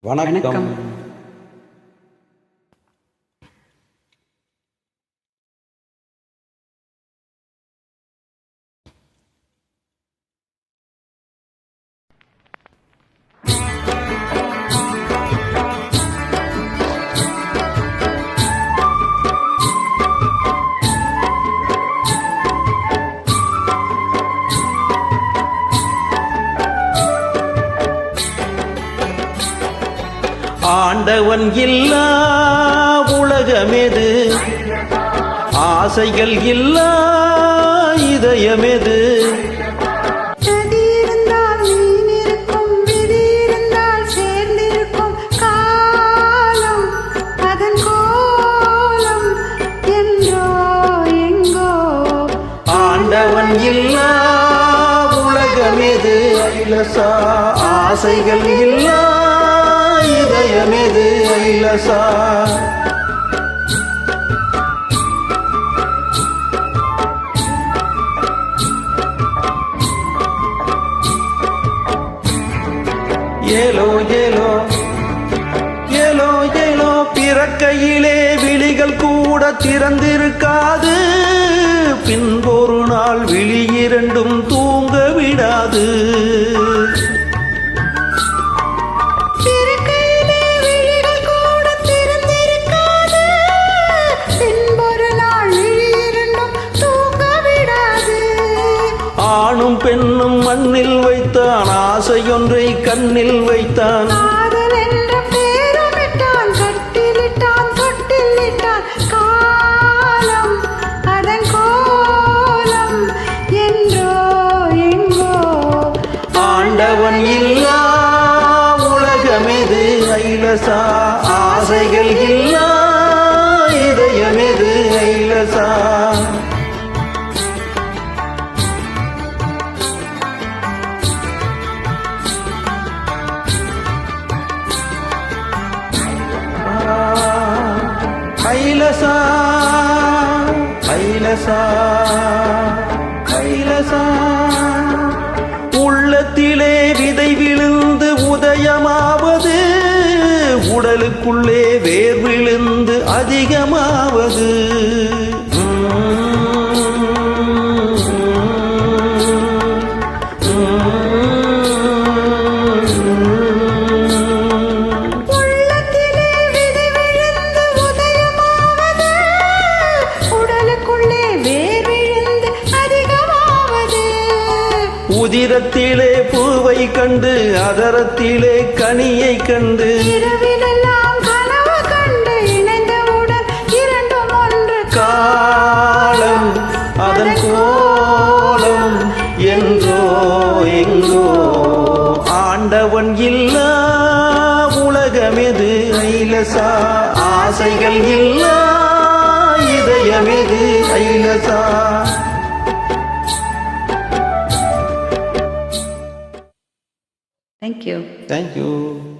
வணக்கம். ஆண்டவன் இல்லா உலகமெது, ஆசைகள் இல்லா இதயமெது. ஆண்டவன் இல்லா உலகமெது, ஐலசா ஆசைகள் இல்லா இதயமெது, ஐலசா. ஏலோ ஏலோ ஏலோ ஏலோ, பிறக்கையிலே விழிகள் கூட திறந்திருக்காது, பின்பொரு நாள் விழி இரண்டும் தூங்க விடாது. ஆணும் பெண்ணும் மண்ணில் வைத்தான், ஆசையொன்றை கண்ணில் வைத்தான். ஆண்டவன் இல்லா உலகமெது, ஐலசா ஆசைகள் இல்லா இதயமெது, ஐலசா. ஐலசா ஐலசா ஐலசா, உள்ளத்திலே விதை விழுந்து உதயமாவது, உடலுக்குள்ளே வேர் விழுந்து அதிகமாவது. உதிரத்திலே பூவை கண்டு, அதரத்திலே கனியை கண்டு, காலம் அதன் கோலம் என்றோ எங்கோ. ஆண்டவன் இல்லா உலகமெது, ஐலசா ஆசைகள் இல்லா இதயமெது, ஐலசா. Thank you. Thank you.